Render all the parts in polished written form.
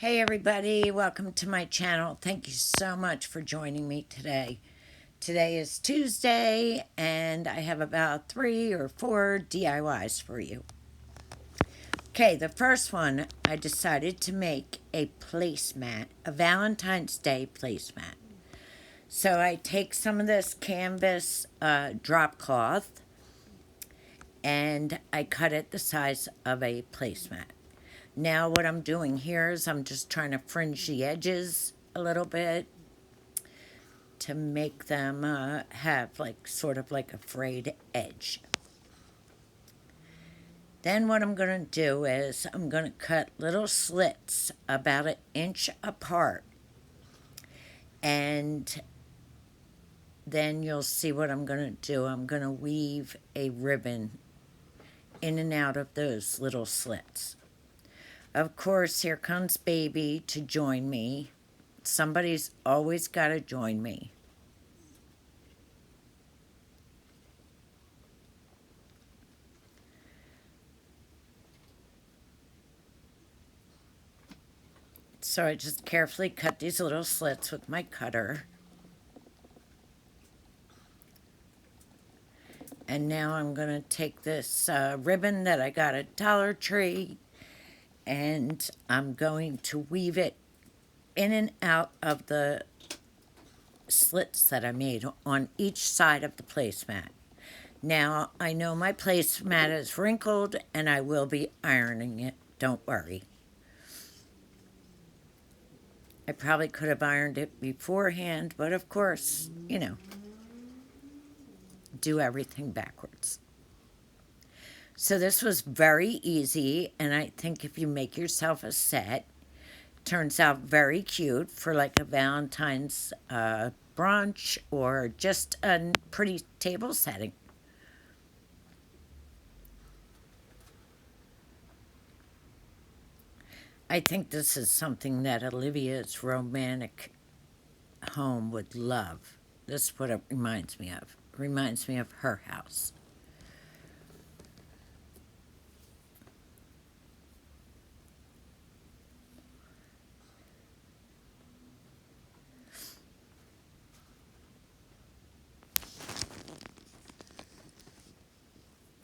Hey everybody, welcome to my channel. Thank you so much for joining me today. Today is Tuesday and I have about 3 or 4 DIYs for you. Okay, the first one, I decided to make a placemat, a Valentine's Day placemat. So I take some of this canvas drop cloth and I cut it the size of a placemat. Now what I'm doing here is I'm just trying to fringe the edges a little bit to make them have like sort of like a frayed edge. Then what I'm going to do is I'm going to cut little slits about 1 inch apart, and then you'll see what I'm going to do. I'm going to weave a ribbon in and out of those little slits. Of course, here comes baby to join me. Somebody's always got to join me. So I just carefully cut these little slits with my cutter. And now I'm going to take this ribbon that I got at Dollar Tree, and I'm going to weave it in and out of the slits that I made on each side of the placemat. Now, I know my placemat is wrinkled and I will be ironing it. Don't worry. I probably could have ironed it beforehand, but of course, you know, do everything backwards. So this was very easy, and I think if you make yourself a set, it turns out very cute for like a Valentine's brunch or just a pretty table setting. I think this is something that Olivia's romantic home would love. This is what it reminds me of. It reminds me of her house.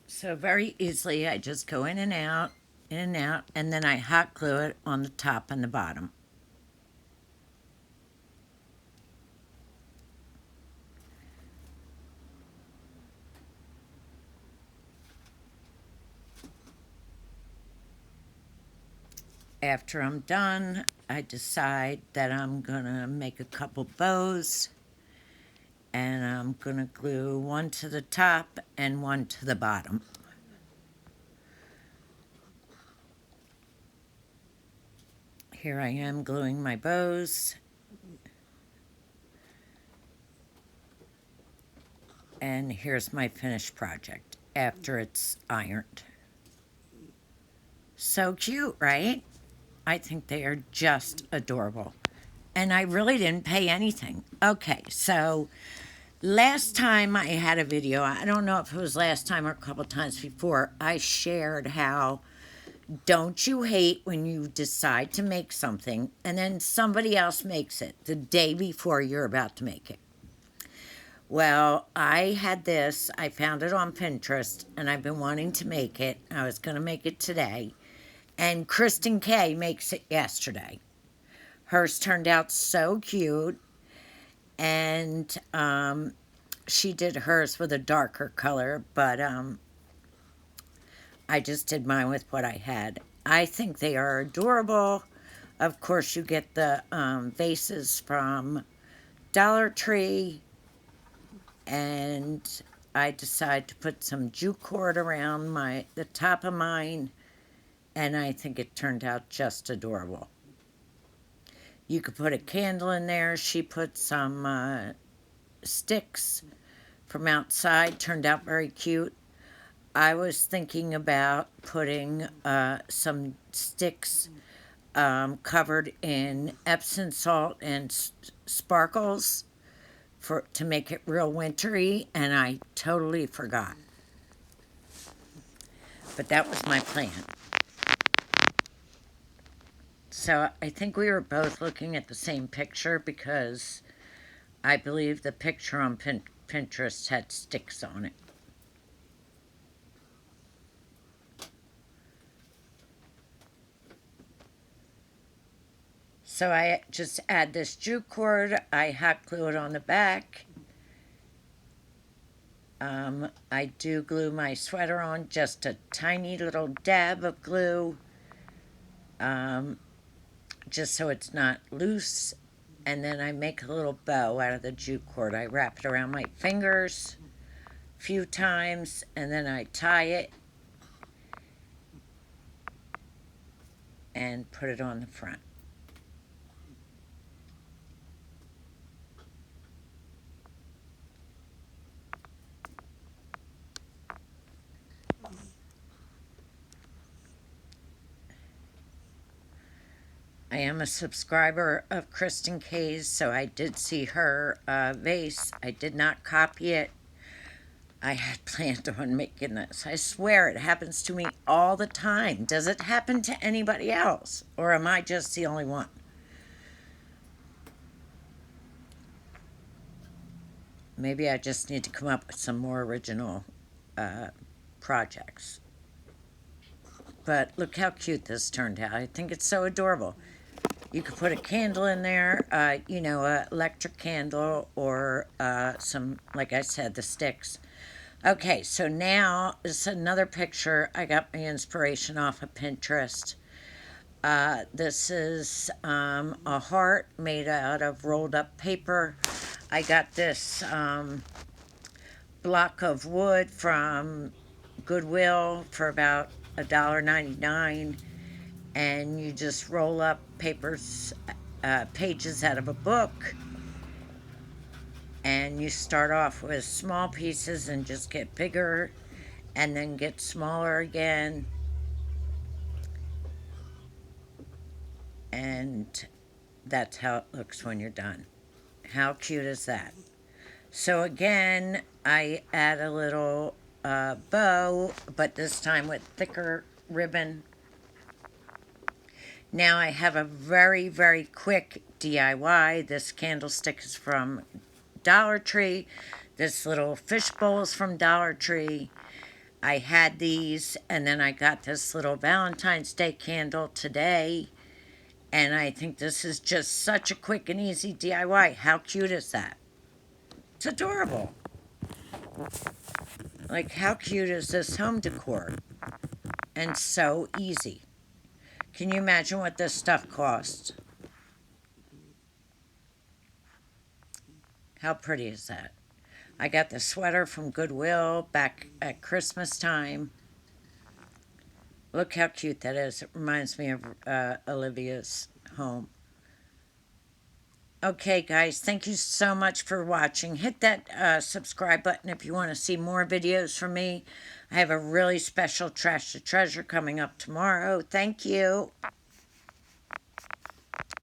So very easily, I just go in and out, and then I hot glue it on the top and the bottom. After I'm done, I decide that I'm gonna make a couple bows, and I'm gonna glue one to the top and one to the bottom. Here I am gluing my bows. And here's my finished project after it's ironed. So cute, right? I think they are just adorable. And I really didn't pay anything. Okay, so last time I had a video, I don't know if it was last time or a couple times before, I shared how don't you hate when you decide to make something and then somebody else makes it the day before you're about to make it? Well, I had this. I found it on Pinterest, and I've been wanting to make it. I was going to make it today. And Kristen Kay makes it yesterday. Hers turned out so cute. And she did hers with a darker color, but I just did mine with what I had. I think they are adorable. Of course, you get the vases from Dollar Tree. And I decided to put some jute cord around the top of mine, and I think it turned out just adorable. You could put a candle in there. She put some sticks from outside, turned out very cute. I was thinking about putting some sticks covered in Epsom salt and sparkles to make it real wintry, and I totally forgot. But that was my plan. So I think we were both looking at the same picture because I believe the picture on Pinterest had sticks on it. So I just add this jute cord, I hot glue it on the back. I do glue my sweater on, just a tiny little dab of glue, just so it's not loose. And then I make a little bow out of the jute cord. I wrap it around my fingers a few times, and then I tie it and put it on the front. I am a subscriber of Kristen Kay's, so I did see her vase. I did not copy it. I had planned on making this. I swear it happens to me all the time. Does it happen to anybody else? Or am I just the only one? Maybe I just need to come up with some more original projects. But look how cute this turned out. I think it's so adorable. You could put a candle in there, you know, an electric candle or some, like I said, the sticks. Okay, so now this is another picture. I got my inspiration off of Pinterest. This is a heart made out of rolled up paper. I got this block of wood from Goodwill for about $1.99, and you just roll up pages out of a book, and you start off with small pieces and just get bigger and then get smaller again, and that's how it looks when you're done. How cute is that? So again, I add a little bow, but this time with thicker ribbon. Now I have a very, very quick DIY. This candlestick is from Dollar Tree. This little fishbowl is from Dollar Tree. I had these, and then I got this little Valentine's Day candle today. And I think this is just such a quick and easy DIY. How cute is that? It's adorable. Like, how cute is this home decor? And so easy. Can you imagine what this stuff costs? How pretty is that? I got the sweater from Goodwill back at Christmas time. Look how cute that is. It reminds me of Olivia's home. Okay, guys, thank you so much for watching. Hit that subscribe button if you want to see more videos from me. I have a really special Trash to Treasure coming up tomorrow. Thank you.